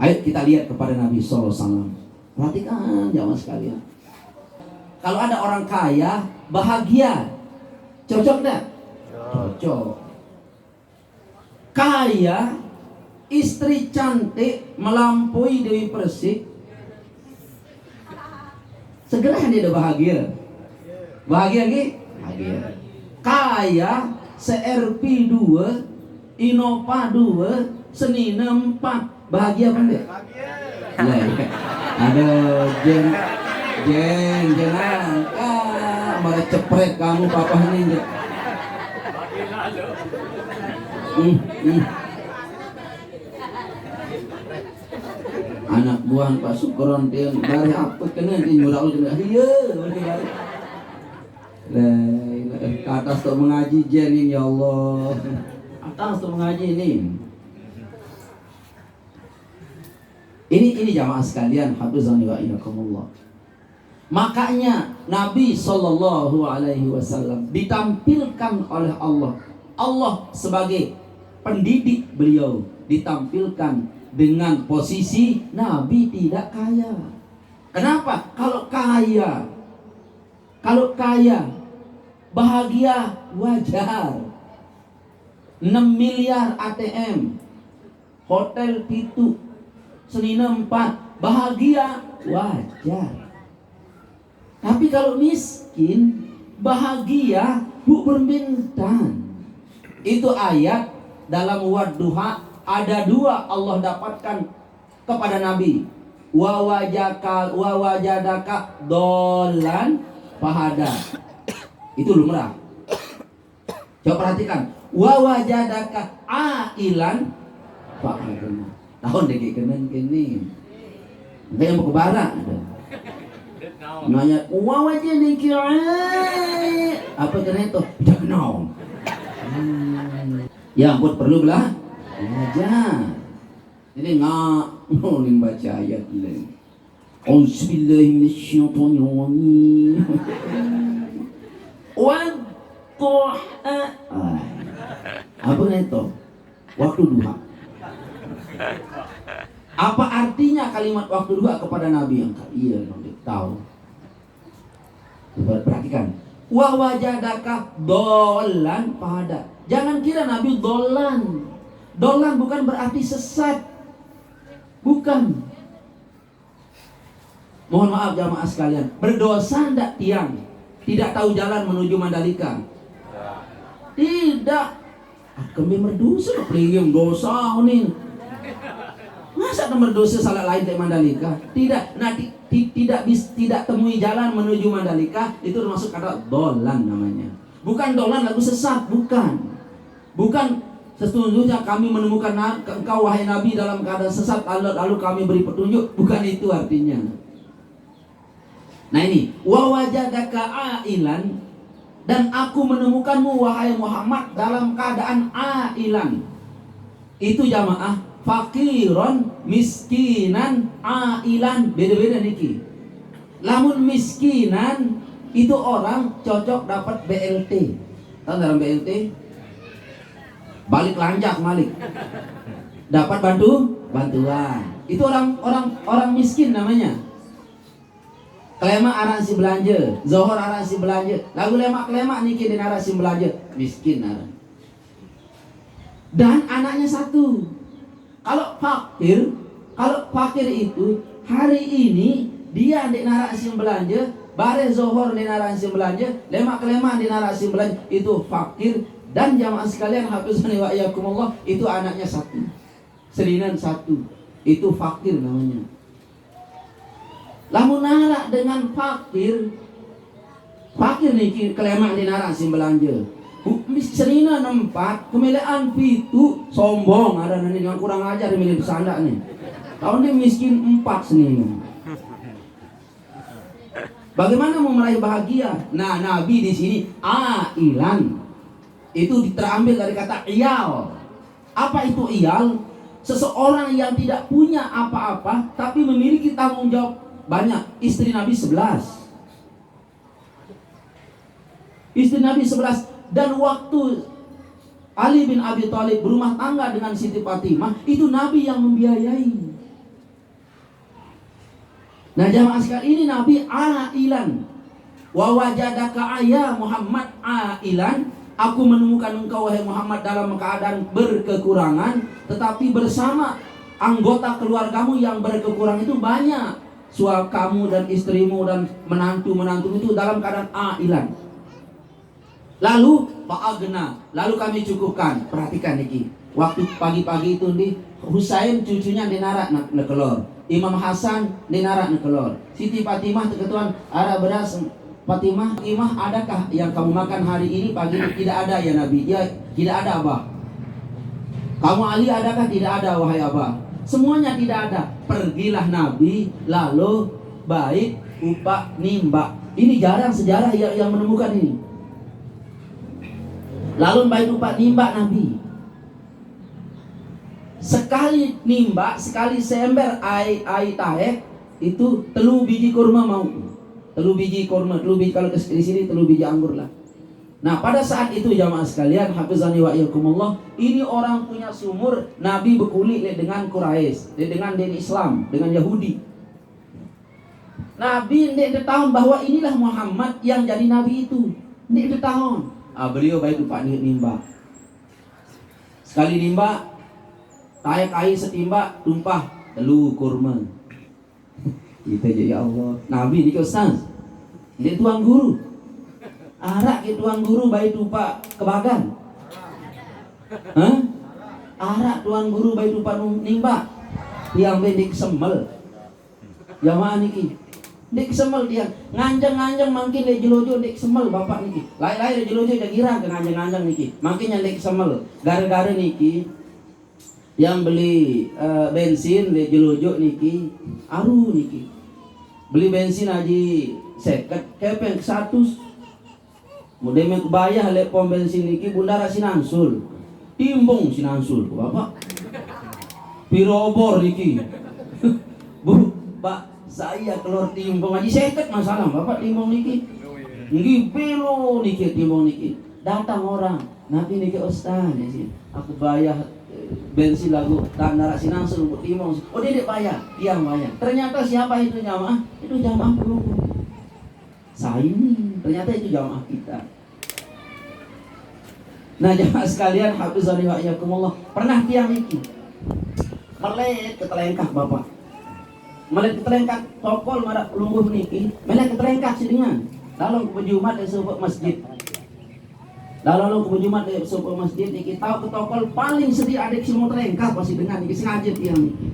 Ayo kita lihat kepada Nabi sallallahu alaihi wasallam. Perhatikan jamaah sekalian. Kalau ada orang kaya, bahagia, cocok enggak? Cocok. Kaya, istri cantik, melampaui Dewi Persik, segera dia udah bahagia. Bahagia nggih? Bahagia. Kaya, CRV 2, Innova 2, Senina 4, bahagia apa enggak? Bahagia. Ada jangan malah cepret kamu papa ini. Anak buah Pak Sukron dia dari apa kena dia nyurak kena iya ke atas tuh mengaji jenin ya Allah, atas tuh mengaji ini jamaah sekalian, hafizani wa iyyakumullah. Makanya Nabi sallallahu alaihi wasallam ditampilkan oleh Allah. Allah sebagai pendidik beliau ditampilkan dengan posisi Nabi tidak kaya. Kenapa? Kalau kaya bahagia wajar. 6 miliar ATM, hotel pitu, Senina 4, bahagia wajar. Tapi kalau miskin, bahagia bu berbintang. Itu ayat dalam Wadduha ada 2 Allah dapatkan kepada Nabi. Wa wajadaka dolan fahada. Itu lumrah. Coba perhatikan. Wa wajadaka ailan fahada. Tahun deh kenen kene. Enggak mau ke barat. Nanya, "Wa wajadaka apa kena itu?" Tidak kenal. Ya ampun perlu belah belajar. Ini nggak nulis baca ayat ini. Auzubillahiminasyaitonirrajim. Wadduha. Apa itu? Waktu duha. Apa artinya kalimat waktu duha kepada Nabi yang iya tahu? Perhatikan. Wa wajadaka dolan pada. Jangan kira Nabi dolan. Dolan bukan berarti sesat. Bukan. Mohon maaf jamaah sekalian. Berdosa ndak tiang? Tidak tahu jalan menuju Mandalika? Tidak. Kami berdosa pelingin dosa ini. Masa nomor dosa salah lain dari Mandalika? Tidak. Nah, tidak temui jalan menuju Mandalika itu termasuk kata dolan namanya. Bukan dolan lagu sesat, bukan. Bukan sesungguhnya kami menemukan engkau wahai Nabi dalam keadaan sesat lalu kami beri petunjuk, bukan itu artinya. Nah ini wa wajadaka ailan, dan aku menemukanmu wahai Muhammad dalam keadaan ailan. Itu jamaah fakiron, miskinan, ailan, beda-beda niki. Lamun miskinan itu orang cocok dapat BLT. Tahu dalam BLT? Balik lanjak malik. Dapat bantuan. Itu orang miskin namanya. Kelema aransi belanja, zohor aransi belanja. Lagu lemak niki di narasi belanja, miskin aran. Dan anaknya 1. Kalau fakir itu hari ini dia di narasi belanja, bare zohor di narasi belanja, lemak di narasi belanja, itu fakir. Dan jamaah sekalian hafizani wa iyyakumullah, itu anaknya 1, selinan 1, itu fakir namanya. Lamun nara dengan fakir nih kelema di narasi belanja. Selina 4, kemilaan pitu, sombong ada nanti yang kurang ajar milih pesanda nih. Tahun ini miskin 4 selina. Bagaimana mau meraih bahagia? Nah, Nabi di sini ailan. Itu terambil dari kata iyal. Apa itu iyal? Seseorang yang tidak punya apa-apa tapi memiliki tanggung jawab banyak. Istri Nabi 11. Istri Nabi 11. Dan waktu Ali bin Abi Thalib berumah tangga dengan Siti Fatimah, itu Nabi yang membiayai. Nah jamaah sekalian, ini Nabi ailan. Wa wajadaka ya Muhammad ailan. Aku menemukan engkau wahai Muhammad dalam keadaan berkekurangan, tetapi bersama anggota keluargamu yang berkekurangan itu banyak. Suami kamu dan istrimu dan menantu-menantu itu dalam keadaan ailan. Lalu fa'agna, lalu kami cukupkan. Perhatikan niki. Waktu pagi-pagi itu di Husain cucunya dinarak nekelor. Imam Hasan dinarak nekelor. Siti Fatimah keketuan ada beras. Fatimah, Imah, adakah yang kamu makan hari ini pagi ini? Tidak ada ya Nabi. Ya, tidak ada Abah. Kamu Ali adakah? Tidak ada wahai Abah. Semuanya tidak ada. Pergilah Nabi lalu baik upah nimba. Ini jarang sejarah yang menemukan ini. Lalu baik upah nimba Nabi. Sekali nimba, sekali sember ai taek itu telu biji kurma mau. Telu biji kurma, telu biji, kalau di sini telu biji anggur lah. Nah pada saat itu jamaah sekalian, hafizani wa iyyakumullah, ini orang punya sumur. Nabi berkulit dengan Quraisy, dengan dini Islam, dengan Yahudi. Nabi tidak tahu bahwa inilah Muhammad yang jadi Nabi itu. Tidak tahu. Beliau baik lupa nimba. Sekali nimba, tayak air setimba, tumpah telu kurma. Kita je ya Allah. Nabi ni ke ustaz. Dia tuan guru. Arak ke tuan guru baik lupa kebagan. Hah? Arak tuan guru baik lupa nimba. Yang bendik semel. Jamaah niki. Dek semel dia nganjang-nganjang makin dek jelojo dek semel bapak niki. Lai-lai dek jelojo jak kira ke nganjang-nganjang niki. Makin yang dek semel. Gara-gara niki yang beli bensin dek jelojo niki aru niki. Beli bensin aji seket kepeng 100. Mudah kebayah lek pom bensin niki Bundara Sinansul. Timbung Sinansul bapak. Pirobor niki. Bu, Pak, saya keluar timbung aji seket masalah bapak timbung niki. Niki pilo niki timbung niki. Datang orang, Nabi niki ustaz niki. Aku bayar bensin lagu Bundara Sinansul untuk timbung. Oh dia bayar, dia bayar. Ternyata siapa itu jamaah? Itu jamaah pelunggu. Saya ini, ternyata itu jamaah kita. Nah jamaah sekalian, hafizani wa iyyakumullah, pernah tiang iki melek ketelengkah bapak. Melek ketelengkah tokol marak pelungguh niki, melek ketelengkah sidengan. Lalu ke Jumat di sebuah masjid. Lalu ke Jumat di sebuah masjid niki tahu ke tokol paling sedih adik semua terengkah pasti dengan niki sengaja tiang niki.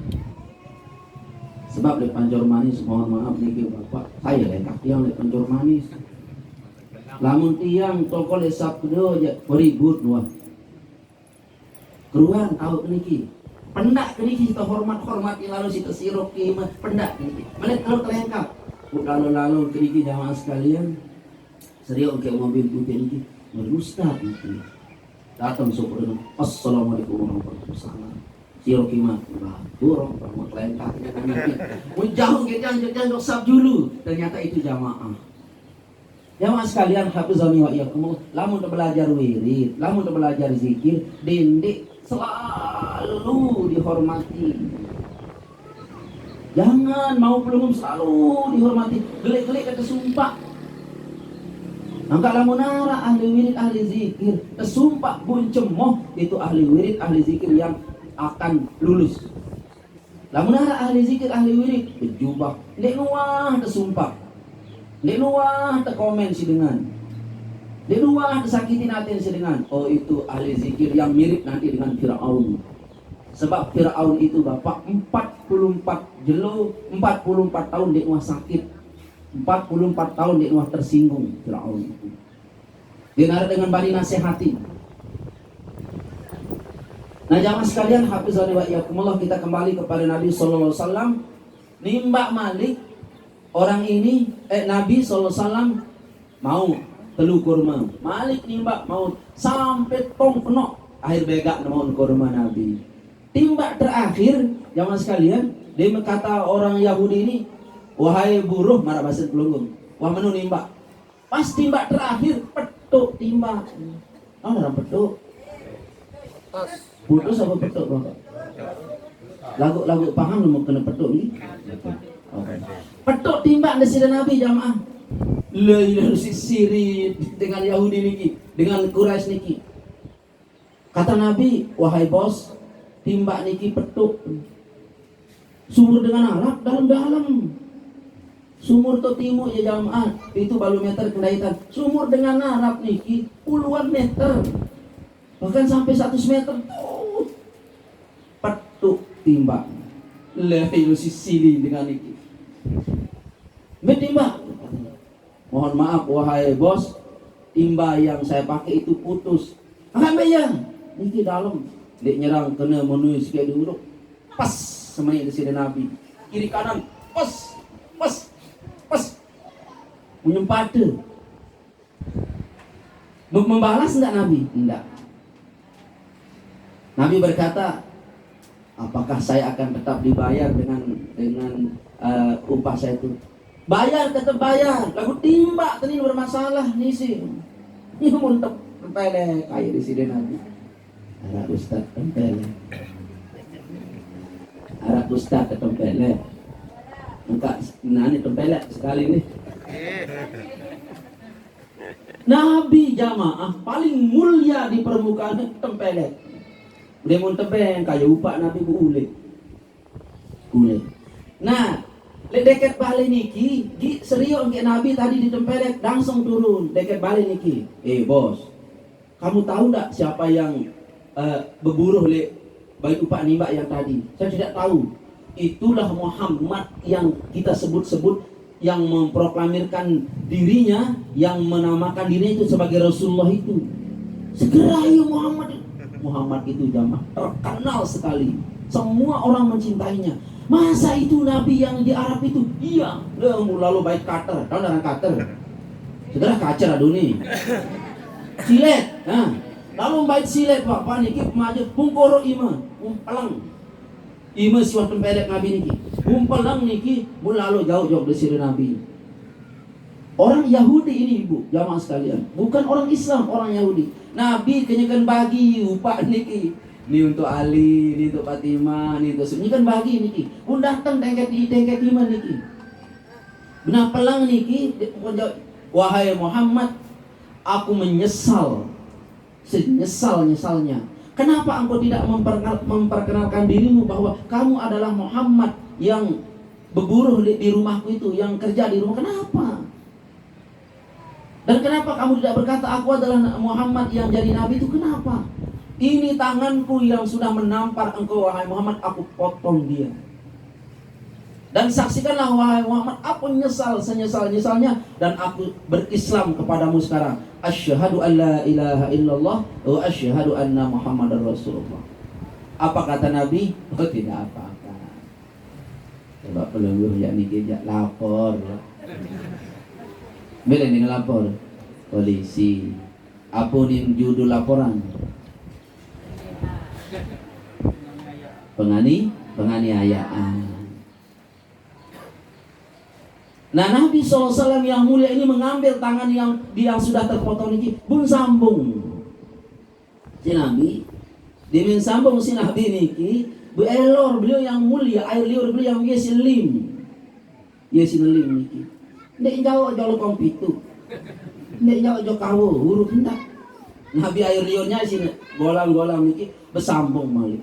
Sebab di Pancur Manis, mohon maaf niki bapak, saya lengkap tiang di Pancur Manis. Lamun tiang tokol di Sabdo aja beribut dua. Keruan tahu niki. Pendak niki kita hormati lalu kita sirup kima pendak niki. Melek kalau terengkap. Lalu niki jamaah sekalian. Serius ke mobil putih niki. Ustaz niki. Datang sopir. Assalamualaikum warahmatullahi wabarakatuh. Siroki mah burung mau lengkapnya kan jauh kita sab dulu. Ternyata itu jamaah. Jamaah sekalian hafizani wa iyyakum. Lamun belajar wirid, lamun belajar zikir, dindik selalu dihormati. Jangan mau belum selalu dihormati. Gelik-gelik kata sumpah. Angka lamun nara ahli wirid ahli zikir, kesumpah bun cemoh itu ahli wirid ahli zikir yang akan lulus. Lamun ada ahli zikir ahli wirid berjubah, dek nuah tersumpah, dek nuah terkomen si dengan, dek nuah tersakitin hati si dengan. Oh itu ahli zikir yang mirip nanti dengan Fir'aun. Sebab Fir'aun itu bapak 44 jelo 44 tahun dek nuah sakit, 44 tahun dek nuah tersinggung Fir'aun itu. Dia dengan bani nasihati. Nah jamaah sekalian hafizani wa iyyakumullah, kita kembali kepada Nabi sallallahu alaihi wasallam. Nimba Malik orang ini Nabi sallallahu alaihi wasallam mau telu kurma. Malik nimba mau sampai tong penuh akhir begak mau kurma Nabi. Timba terakhir jamaah sekalian, dia berkata orang Yahudi ini, wahai buruh marah bahasa pelunggung. Wah menu nimba. Pas timba terakhir petuk timba. Oh dalam petuk. Putus apa petuk bapak? Lagu paham mau kena petuk ni? Okay. Petuk timbak dari Nabi jamaah. Lain siri dengan Yahudi niki, dengan Quraisy niki. Kata Nabi, wahai bos, timbak niki petuk. Sumur dengan Arab dalam-dalam. Sumur to timur ya jamaah, itu baru meter kendaitan. Sumur dengan Arab niki puluhan meter. Bahkan sampai 100 meter. Petuk timbak. Lain siri dengan niki. Timbak. Mohon maaf wahai bos, timba yang saya pakai itu putus. Ambil ya. Niki dalam. Dek nyerang kena menuju sikit dulu. Pas semuanya di sini Nabi. Kiri kanan. Pas. Menyempata. Membalas enggak Nabi? Enggak. Nabi berkata, apakah saya akan tetap dibayar dengan upah saya itu? Bayar, tetap bayar. Lagu timbak tadi bermasalah nih sih. Ini muntep tempelek kayak di sini Nabi. Arab Ustaz tempelek. Arab Ustaz tempelek. Enggak, nani tempelek sekali nih. Nabi jamaah paling mulia di permukaan tempelek. Dia mau tempelek kayak upah Nabi boleh. Nah, deket balik niki, serius ke Nabi tadi ditempelek langsung turun deket balik niki. Bos, kamu tahu tak siapa yang berburuh baik upah nimba yang tadi? Saya tidak tahu. Itulah Muhammad yang kita sebut-sebut, yang memproklamirkan dirinya, yang menamakan dirinya itu sebagai Rasulullah itu. Segera ya Muhammad itu jamaah terkenal sekali. Semua orang mencintainya. Masa itu Nabi yang di Arab itu? Iya. Lalu baik Qatar. Tahu orang Qatar? Segera kacar aduh nih. Silet. Lalu baik silet Pak niki maju pungkoro ima, umpelang. Ima siwat tempelek Nabi niki. Umpelang niki lalu jauh-jauh dari sini Nabi. Orang Yahudi ini ibu, jamaah sekalian. Bukan orang Islam, orang Yahudi. Nabi kenyakan bagi upah niki. Ini untuk Ali, ini untuk Fatimah, ini untuk ini kan bagi niki. Pun datang tengket lima niki. Benar pelang niki, wahai Muhammad, aku menyesal, senyesal-nyesalnya. Kenapa engkau tidak memperkenalkan dirimu bahwa kamu adalah Muhammad yang berburuh di rumahku itu, yang kerja di rumah? Kenapa? Dan kenapa kamu tidak berkata aku adalah Muhammad yang jadi nabi itu? Kenapa? Ini tanganku yang sudah menampar engkau wahai Muhammad, aku potong dia. Dan saksikanlah wahai Muhammad, aku nyesal senyesal-nyesalnya dan aku berislam kepadamu sekarang. Asyhadu an la ilaha illallah wa asyhadu anna Muhammadar Rasulullah. Apa kata Nabi? Oh, tidak apa-apa. Coba pelungguh ya niki lapor. Bila ini lapor polisi. Apa nih judul laporan? Penganiayaan. Nah, Nabi SAW yang mulia ini mengambil tangan yang sudah terpotong ini, pun sambung. Si Nabi, dia sambung si Nabi niki, elor beliau yang mulia, air liur beliau yang yeselim niki. Ndek jauh kompitu. Ndek jauh kawo, huruf hendak. Nabi air liurnya sini, golang-golang niki, bersambung malik.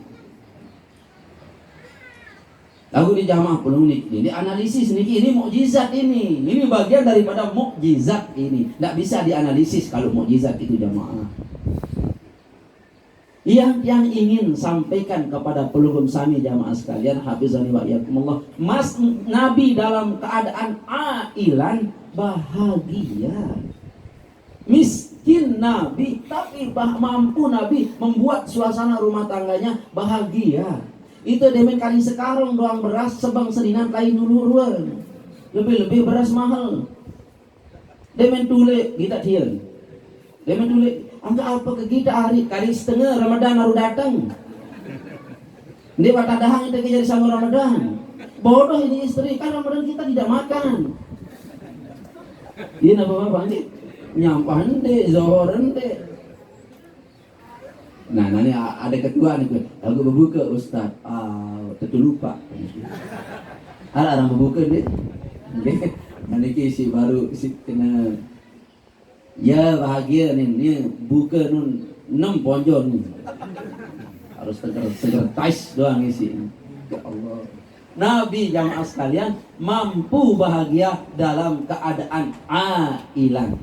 Lalu di jamaah penuh ini analisis niki, ini mukjizat ini bagian daripada mukjizat ini. Tidak bisa dianalisis kalau mukjizat itu jamaah. Yang ingin sampaikan kepada pelugum sami jamaah sekalian, hafizani wa iyyakumullah, Mas Nabi dalam keadaan ailan bahagia. Miskin Nabi tapi mampu Nabi membuat suasana rumah tangganya bahagia. Itu demen kali sekarang doang beras sebang sedinan kain duluan. Lebih beras mahal. Demen tule kita diam. Demen tule angka apa ke kita hari kali setengah Ramadan baru datang. Dia kata dahang itu jadi sama Ramadan. Bodoh ini istri, kan Ramadan kita tidak makan. Ini apa nih? Nyampahan deh, zohoran deh. Nah, nanti ada ketua nih, aku berbuka Ustaz. Tentu lupa. Ada orang berbuka deh. Nanti si baru si kena ya bahagia nih buka nun 6 ponjon harus seger tais doang isi. Ya Allah. Nabi jamaah sekalian mampu bahagia dalam keadaan ailan.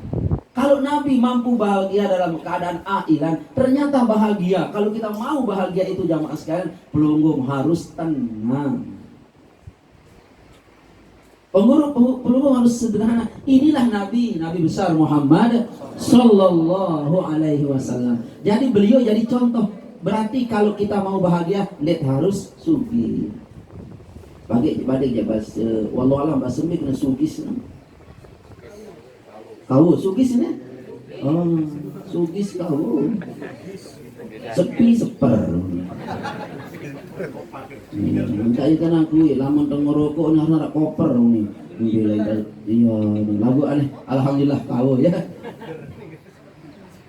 Kalau Nabi mampu bahagia dalam keadaan ailan, ternyata bahagia. Kalau kita mau bahagia itu jamaah sekalian, pelunggung harus tenang. Pelunggung harus sederhana. Inilah Nabi besar Muhammad Sallallahu Alaihi Wasallam. Jadi beliau jadi contoh. Berarti kalau kita mau bahagia, lihat harus sugi. Bagi je bahasa wallahu alam bahasa mi kena sugis. Kau sugis ni? Oh, sugis kau. Sepi seper. Minta ikan aku lamun teng ngerokok nak koper ni. Iya, lagu aneh. Alhamdulillah kau ya.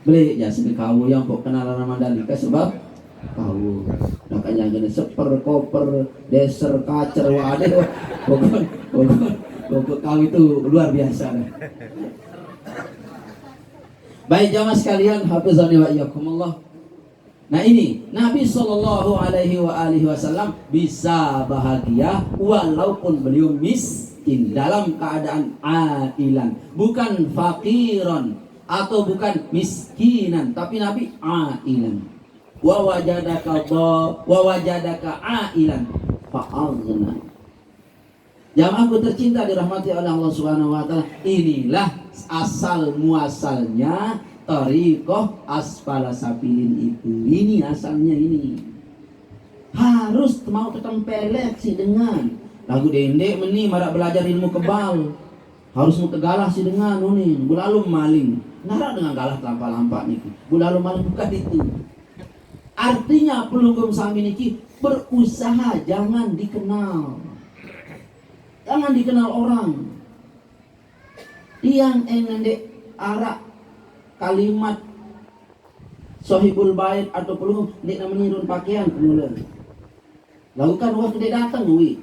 Beli jasmi kau yang kok kenal Mandalika sebab kau makanya gini seper koper deser kacer waduh pokok kau itu luar biasa. Baik jamaah sekalian, hafizani wa iyyakumullah. Nah ini Nabi Sallallahu Alaihi Wasallam bisa bahagia walaupun beliau miskin dalam keadaan ailan, bukan fakiran atau bukan miskinan, tapi Nabi ailan. Wa wajadaka ailan fa'aghna. Jamaahku tercinta dirahmati oleh Allah Subhanahu wa taala, inilah asal muasalnya thariqah asfala sabilin itu. Ini asalnya ini. Harus mau ketempelek sih dengan lagu dendek meni marak belajar ilmu kebal. Harus mau tegalah sih dengan nunin, bulalu maling. Nara dengan galah lampa-lampa niki. Bulalu maling bukan itu. Artinya pelunggung sami niki berusaha jangan dikenal. Jangan dikenal orang. Yang engende arak kalimat sohibul bait atau pelunggung nek menirun pakaian mula. Lakukan waktu dia datang wi.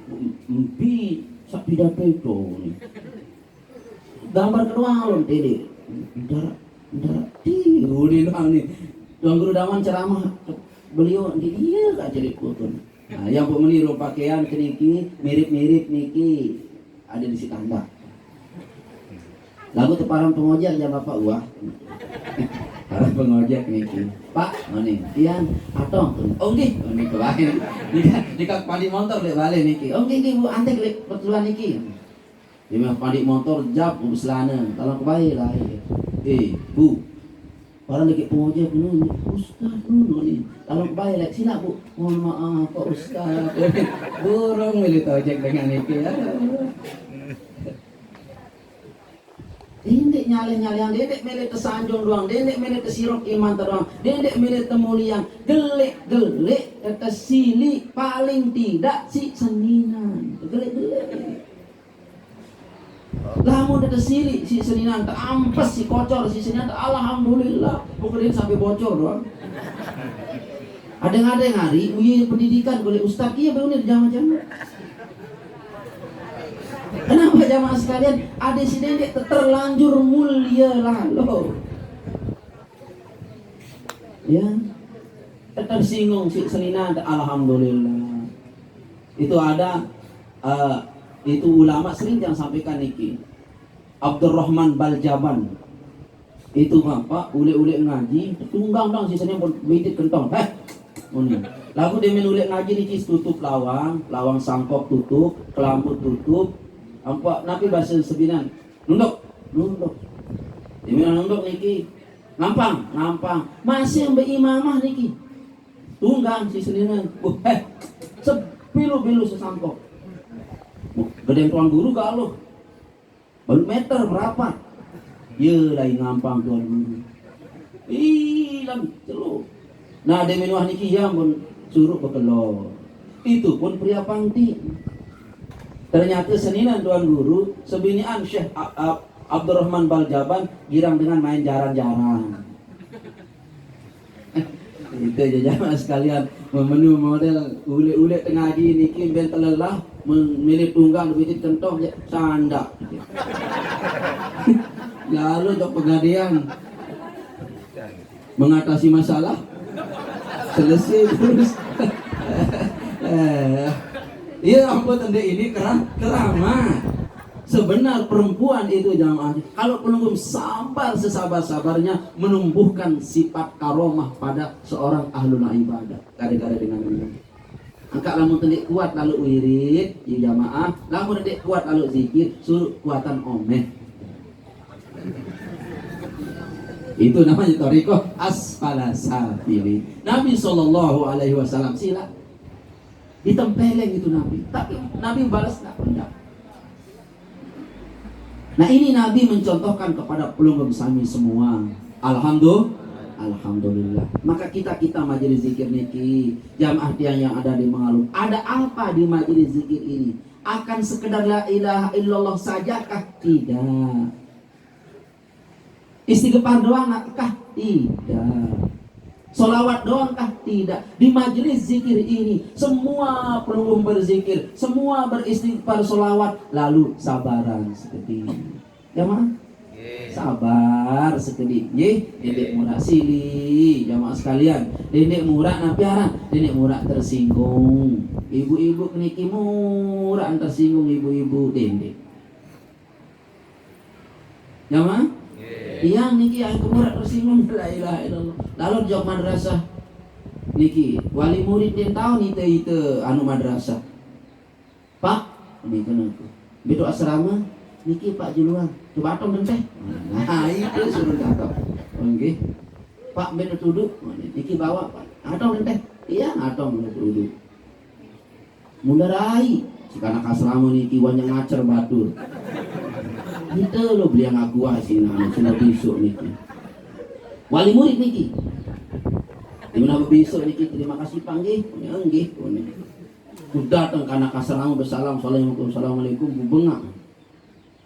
Empi sak pidato itu ni. Gambar kedua alon tadi. Darah di doang ni. Tuan Guru Daman ceramah beliau dia gak jadi kutun. Nah, yang meniru pakaian niki mirip-mirip niki ada di Sikanda. Lagu teparang pengojek ya Bapak Wah. Para pengojek niki. Pak, ngene. Tian atong. Oh nggih, niku wae. Di kak pandi motor lek bale niki. Oh nggih Bu, antek lek perluan niki. Di mah pandi motor jap selana. Kalau kebae lah. Bu, orang lagi pengojek nu Ustaz nu ni. Kalau baik lek sila Bu. Mohon maaf Pak Ustaz. Burung milih ojek dengan iki. Dendek nyale-nyale yang dendek milih kesanjung doang, dendek milih kesirok iman doang, dendek milih temulian, gelek-gelek kesili paling tidak si seninan. Gelek-gelek. Lamun ada sili si seninan terampas si kocor si seninan alhamdulillah bukan sampai bocor doang. Ada yang hari uji pendidikan oleh ustaz iya bener jamaah-jamaah. Kenapa jamaah sekalian ada si dendek terlanjur mulia lalu. Ya. Tersinggung si seninan alhamdulillah. Itu ada itu ulama sering yang sampaikan niki. Abdurrahman Baljaban itu apa ule-ule ngaji tunggang dong sisanya bidik kentong lagu dia ule ngaji niki tutup lawang sangkok tutup kelambu tutup apa nabi bahasa sebinan nunduk dia nunduk niki ngampang masih yang berimamah niki tunggang sisanya sepilu-pilu sesangkok gede tuan guru kalau baru meter berapa ya lain ngampang tuan guru hilang celuk. Nah ada minuah niki yang pun suruh bekelor itu pun pria pangti. Ternyata seninan tuan guru sebinian Syekh Abdurrahman Baljaban girang dengan main jaran-jaran. Itu aja jamaah sekalian, Menu model ule-ule tengah ngaji niki ben telelah memilih tunggang lebih kentong ya sandak. Lalu untuk pengadian mengatasi masalah selesai terus. Iya ampun tanda ini keramat. Sebenar perempuan itu jamaah, kalau pelungguh sabar sesabar-sabarnya menumbuhkan sifat karomah pada seorang ahlul ibadah. Gara-gara dengan ini. Angkat lamun tendik kuat lalu wirid, ya jamaah. Lamun tendik kuat lalu zikir, suruh kuatan omeh. Itu namanya thariqah asfala safili. Nabi SAW sila ditempeleng itu Nabi, tapi Nabi balas enggak. Nah ini Nabi mencontohkan kepada pelungguh sami semua. Alhamdulillah. Maka kita majelis zikir niki, jamaah yang ada di Mengalu, ada apa di majelis zikir ini? Akan sekedar la ilaha illallah sajakah? Tidak. Istighfar doang kah? Tidak. Solawat doang kah? Tidak. Di majelis zikir ini semua pelungguh berzikir, semua beristighfar, solawat, lalu sabaran seperti ini. Jamaah sabar sekedik ye, dedek murah sili, jamaah sekalian, dedek murah napiaran, dedek murah tersinggung, ibu-ibu niki murah tersinggung, ibu-ibu dedek jamaah yang niki yang murah tersinggung, la ilaha illallah. Lalu jawab madrasah niki wali murid yang tahu itu anu madrasah pak ini kenapa betul asrama niki Pak Juluan coba atong teh. Nah itu suruh datang. Oke. Pak betul duduk niki bawa Pak atong teh. Iya atong betul duduk. Mundarai sikana asrama niki wanya ngacer batur. Itu lo beli yang aku sina besok niki. Wali murid niki. Dimana besok niki terima kasih panggih. Nggih. Ku datang kana asrama bersalam assalamualaikum bengak.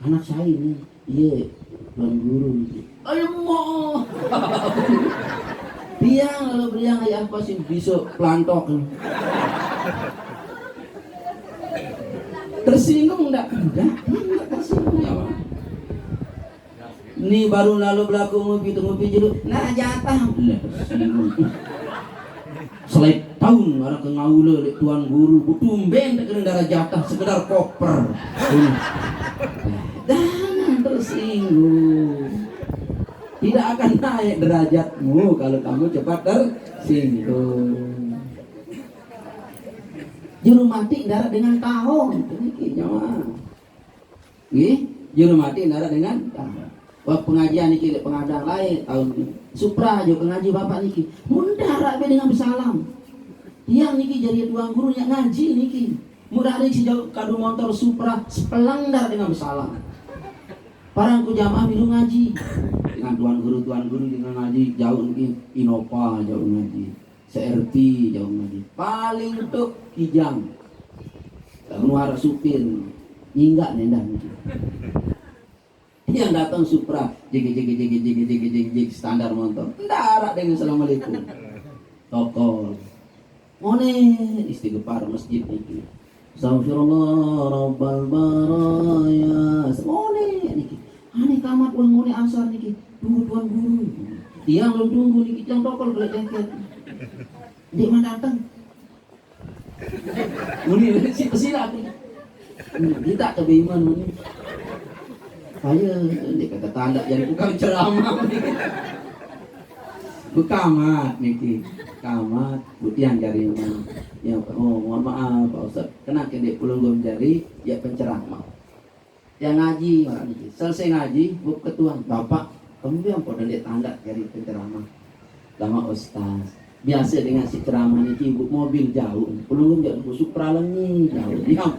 Anak saya ini, iya, tuan guru. Ayo mau, dia kalau beriang ayah apa sih besok pelantok. Tersinggung enggak? Enggak tersinggung ya Bang. Ini baru lalu berlaku ngopi jeruk, nah jatah. Tersinggung. Selai tahun orang ke ngaula tuan guru, tumben tak kena darah jatah sekedar koper. Jangan tersinggung. Tidak akan naik derajatmu kalau kamu cepat tersinggung. Juru mati darah dengan tahun. Ini nyawa. Juru mati darah dengan tahun. Wah pengajian niki pengadang lain tahun ini. Supra jo ngaji bapak niki. Mundara be dengan bersalam. Yang niki jadi tuan guru yang ngaji niki. Mudah ada sejauh kado motor Supra sepelangdar dengan bersalam. Parangku jamaah minum ngaji dengan tuan guru dengan ngaji jauh mungkin Innova jauh ngaji, CRT jauh ngaji, paling untuk kijang, keluar supir, hingga nendah ngaji. Yang datang Supra, jig standar motor, ndarak dengan assalamualaikum, tokol, one istighfar masjid itu. Astagfirullah Rabbal baraya. Semone niki. Ane kamat ulang ngone asar niki. Tunggu tuan guru. Dia belum tunggu niki jang tokol gelek jengket. Dia mana datang? Muni si pesila tu. Kita ke beiman muni. Saya dia kata tanda jadi bukan ceramah niki. Bukamat niki. Kamat putihan jari mana yang mohon maaf Pak Ustaz kena kedek pulunggum jari ya penceramah yang ngaji orang ini selesai ngaji buk ketua bapak kamu yang pada dek tanda jari penceramah lama Ustaz biasa dengan si ceramah ini buk mobil jauh pulunggum jadi busuk pralengi jauh diam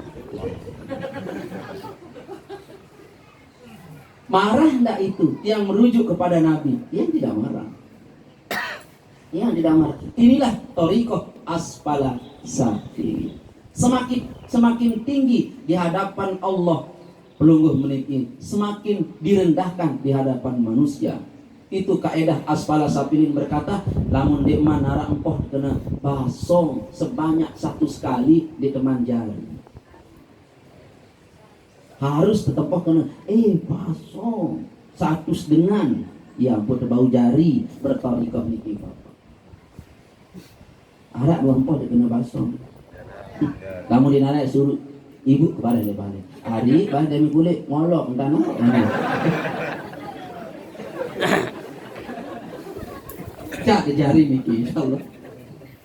marah enggak itu yang merujuk kepada Nabi yang tidak marah yang didamar. Inilah thariqah asfala safili. Semakin tinggi di hadapan Allah pelungguh meniki, semakin direndahkan di hadapan manusia. Itu kaedah Asfala Safilin berkata, lamun di manara empoh kena basong sebanyak 1 kali di teman jari. Harus tetap kena basong 1 dengan ya buat bau jari bertarikah niki Bapak. Arak dua empoh di kena basong. Lamun dinarik suruh ibu kepada dia balik. Hari balik demi kulit ngolok entah nak. Cak jari niki insyaallah.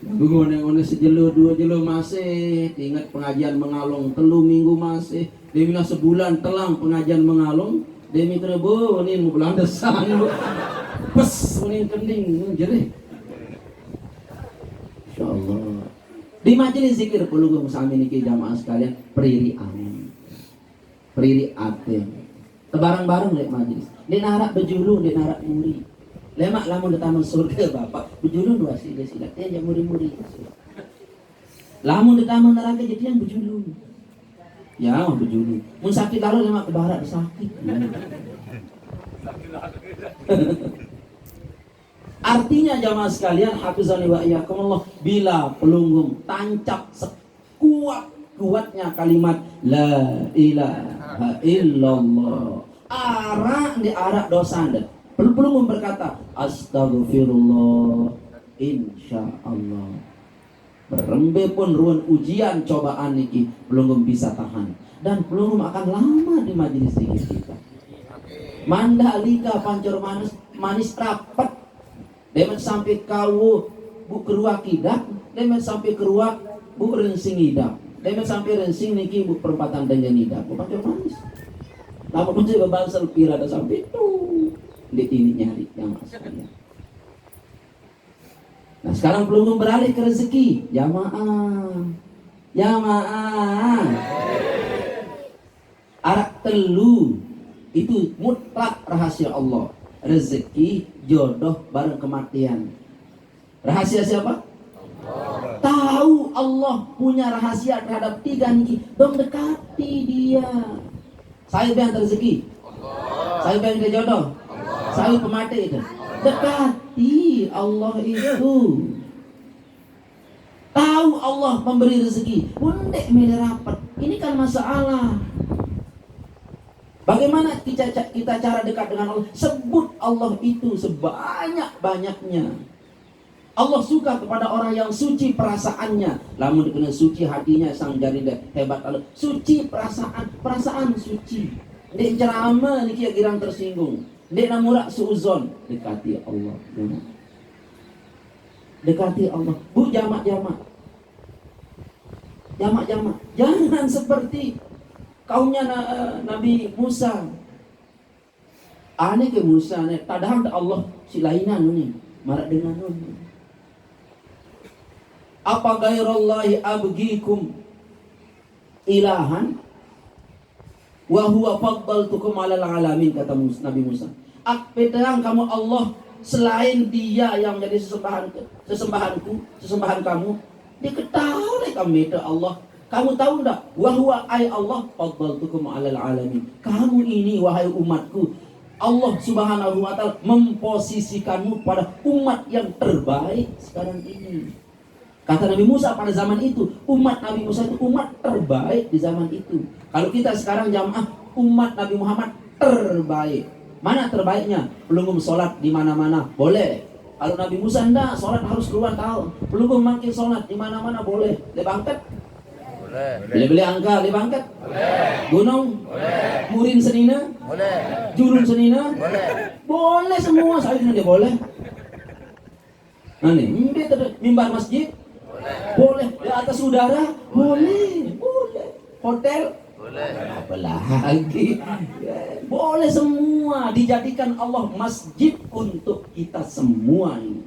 Ngone sejelo 2 jelo masih ingat pengajian mengalong 3 minggu masih. Demi sebulan telang pengajian mengalong demi terebo ini mau belang desan. Pes ini kending jerih. Insyaallah. Di majelis zikir perlu sami niki jamaah sekalian priri amin. Priri ate. Tebarang-bareng lek majelis. Di narak bejulu, di narak muri. Lemak lamun taman surga Bapak, bejulu 2 sila teh yang muri-muri. Lamun di taman neraka jadi yang bejulu. Ya, bejulu. Mun sakit lalu lemak ke barat sakit. Artinya jamaah sekalian, hafizani wa iyyakumullah, bila pelunggum tancap sekuat-kuatnya kalimat la ilaha illallah, arak di arak dosa anda. Pelunggum berkata astagfirullah, insyaallah. Berembe pun ruang ujian cobaan niki pelunggum bisa tahan, dan pelunggum akan lama di majelis kita. Mandalika pancur manis rapat. Demen sampai kau bu keruak kidak, demen sampai keruak bu rensing hidak, demen sampai rensing niki bu perempatan dengan hidak. Bu pancur manis. Lama pun saya bebansal pira ada sampai itu. Di ini nyari yang maksudnya. Nah sekarang pelunggum beralih ke rezeki. Jamaah. Arak telu itu mutlak rahasia Allah. Rezeki, jodoh, bareng kematian. Rahasia siapa? Allah. Tahu Allah punya rahasia terhadap 3 niki. Dong dekati dia. Saya yang rezeki. Allah. Saya yang jodoh. Allah. Saya pemati itu. Dekati Allah itu. Tahu Allah memberi rezeki. Undek milih rapat. Ini kan masalah. Bagaimana kita cara dekat dengan Allah? Sebut Allah itu sebanyak-banyaknya. Allah suka kepada orang yang suci perasaannya. Lamun dikena suci hatinya sang jari hebat Allah. Suci perasaan suci. Dek ceramah niki girang tersinggung. Dek namurak suuzon, dekati Allah. Dekati Allah. Bu jamak. Jangan seperti kaumnya Nabi Musa. Aneh ke Musa ne, tadahang Allah silainan ni, marak dengan ni. Apa gairallahi abgikum ilahan wa huwa faddaltukum 'alal alamin, kata Nabi Musa. Pedang kamu Allah selain dia yang menjadi sesembahan kamu. Diketahui kami itu Allah. Kamu tahu enggak? Wahwa ay Allah faddaltukum 'alal alamin. Kamu ini wahai umatku, Allah Subhanahu wa taala memposisikanmu pada umat yang terbaik sekarang ini. Kata Nabi Musa pada zaman itu, umat Nabi Musa itu umat terbaik di zaman itu. Kalau kita sekarang jamaah umat Nabi Muhammad terbaik. Mana terbaiknya? Pelunggum sholat di mana-mana boleh. Kalau Nabi Musa enggak, sholat harus keluar tahun. Pelunggum makin sholat di mana-mana boleh. Lebangket? Boleh. Beli-beli angka lebangket? Boleh. Gunung? Boleh. Murin senina? Boleh. Jurun senina? Boleh. Boleh semua, saya dia boleh. Nah nih, mimbar masjid? Boleh. Di atas udara? Boleh. Hotel? Boleh. Apalagi? Boleh semua. Dijadikan Allah masjid untuk kita semua ini.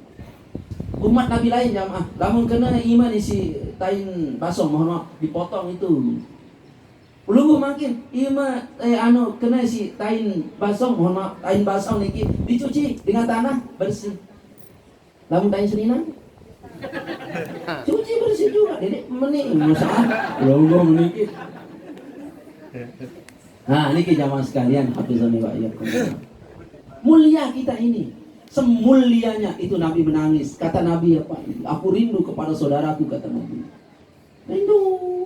Umat Nabi lain jamaah, namun kena iman isi tain basong, mohon maaf, dipotong itu. Belum makin iman kena isi tain basong, mohon maaf, tain basong niki dicuci dengan tanah bersih. Namun tain seninan cuci bersih juga, jadi menik masalah belum meniki. Nah, niki jamaah sekalian, hafizani wa iyyakum. Mulia kita ini. Semulianya itu Nabi menangis. Kata Nabi apa? Aku rindu kepada saudaraku, kata Nabi. Rindu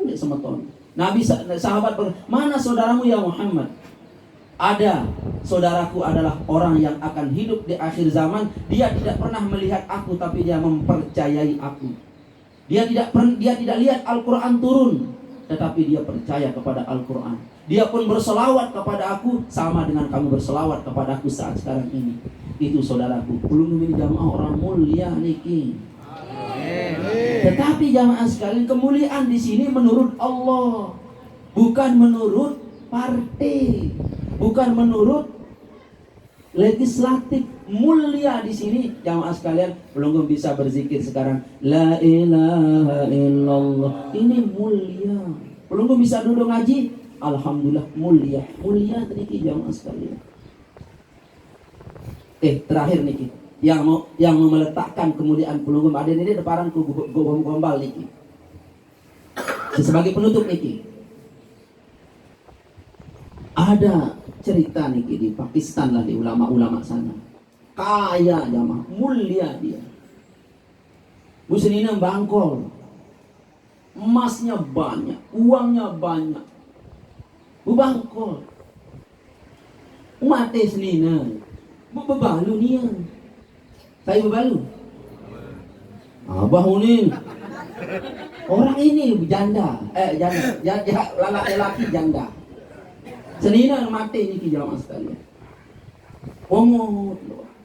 dek semeton. Nabi sahabat mana saudaramu ya Muhammad? Ada, saudaraku adalah orang yang akan hidup di akhir zaman. Dia tidak pernah melihat aku, tapi dia mempercayai aku. Dia tidak lihat Al-Quran turun, tetapi dia percaya kepada Al-Quran. Dia pun berselawat kepada aku sama dengan kamu berselawat kepada aku saat sekarang ini. Itu saudaraku. Belum ini jamaah orang mulia niki. Tetapi jamaah sekalian, kemuliaan di sini menurut Allah, bukan menurut partai, bukan menurut legislatif. Mulia di sini jamaah sekalian, belum bisa berzikir sekarang la ilaha illallah, ini mulia. Belum bisa duduk ngaji, alhamdulillah mulia. Mulia niki jamaah sekalian. Terakhir niki yang mau meletakkan kemuliaan pelunggung ada ini deparan ku gombal niki. Sebagai penutup niki, ada cerita niki di Pakistan lah, di ulama-ulama sana. Kaya jamaah, mulia dia. Muslimnya bangkol, emasnya banyak, uangnya banyak. Bangkol, mati senina, bebalu nia. Saya bebalu. Abah unin. Orang ini janda, laki janda. Senina mati ini jamaah sekalian.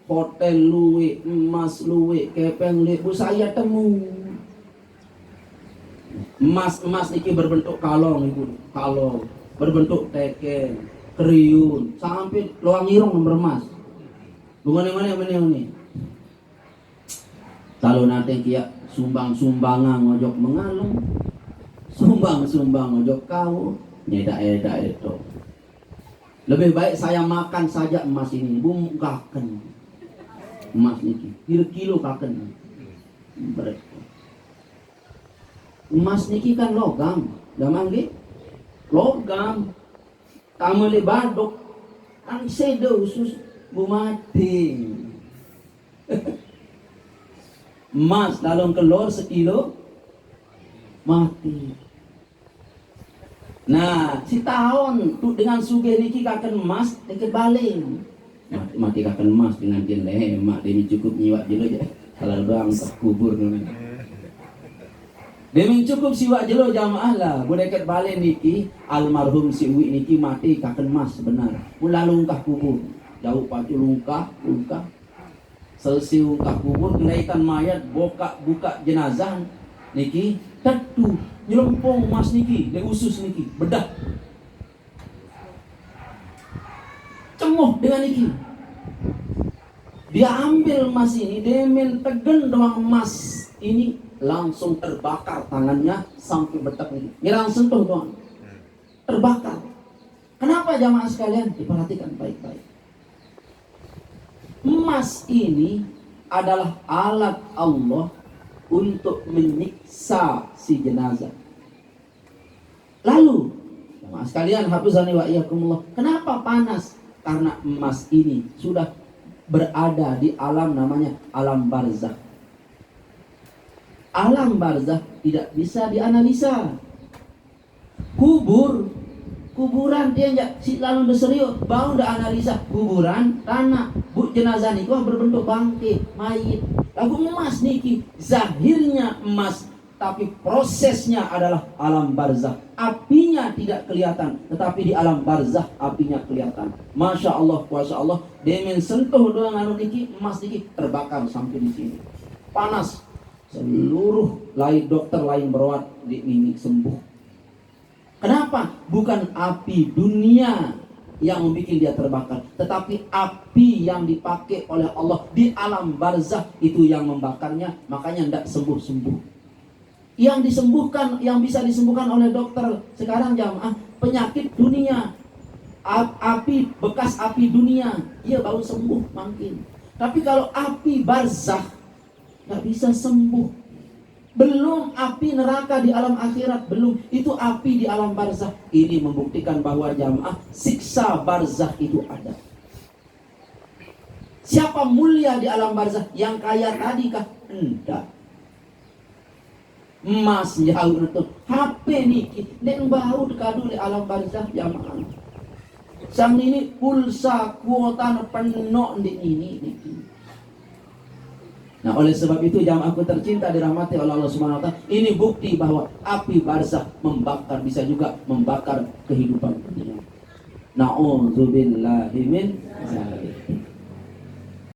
Hotel luwe, emas luwe, kepeng luwe, bu saya temu. Emas niki berbentuk kalong ibu, kalong, berbentuk teken, kriun, sampai loang irong bermas. Bukan yang mana ini. Kalau nanti kia sumbang-sumbangan ngojok mengalung, sumbang-sumbang ngojok kau, nyeda itu. Lebih baik saya makan saja emas ini, bungkakan. Emas niki, kilo kaken. Emas niki kan logam, gaman ge? Logam. Kamu le badok, ang sedo usus bumati. Emas dalam kelor sekilo mati. Nah, si tahun tu dengan suge niki kaken emas deket baling. Mati kaken emas dengan jen mak demi cukup nyiwak jelo aja. Kalau doang terkubur namanya. Demi cukup siwak jelo jamaah lah. Bu deket baling niki almarhum si Uwi niki mati kaken emas benar. Mula lungkah kubur. Jauh pacu lungkah. Selesai lungkah kubur kenaikan mayat buka jenazah niki tetu nyelempong emas niki, de usus niki, bedah. Cemoh dengan niki. Dia ambil emas ini, dia tegen doang emas ini langsung terbakar tangannya sampai betak ini. Dia langsung sentuh doang. Terbakar. Kenapa jamaah sekalian? Diperhatikan baik-baik. Emas ini adalah alat Allah untuk menyiksa si jenazah. Lalu, jamaah sekalian, hafizani wa iyyakumullah, kenapa panas? Karena emas ini sudah berada di alam namanya alam barzakh. Alam barzakh tidak bisa dianalisa. Kuburan dia si lalu deserius bau dah analisa kuburan tanah bu jenazah ni kau berbentuk bangkai mayit. Lagu emas niki zahirnya emas, tapi prosesnya adalah alam barzakh. Apinya tidak kelihatan, tetapi di alam barzakh apinya kelihatan. Masya Allah, kuasa Allah. Demen sentuh doang anu niki emas niki terbakar sampai di sini. Panas. Seluruh lain dokter lain berawat di ini sembuh. Kenapa? Bukan api dunia yang membuat dia terbakar, tetapi api yang dipakai oleh Allah di alam barzakh itu yang membakarnya. Makanya tidak sembuh-sembuh. Yang disembuhkan, yang bisa disembuhkan oleh dokter sekarang jamaah, penyakit dunia, api bekas api dunia, ia baru sembuh makin. Tapi kalau api barzakh nggak bisa sembuh. Belum api neraka di alam akhirat, belum. Itu api di alam barzakh. Ini membuktikan bahwa jamaah siksa barzakh itu ada. Siapa mulia di alam barzah? Yang kaya tadi kah? Enggak. Emas jauh itu HP niki nek bau dekadu di alam barzah jamaah. Sang ini pulsa kuota penuh di ini niki. Nah, oleh sebab itu jamaahku tercinta dirahmati oleh Allah Subhanahu wa taala, ini bukti bahwa api barzah membakar, bisa juga membakar kehidupan dunia. Na'udzubillahi min dzalik.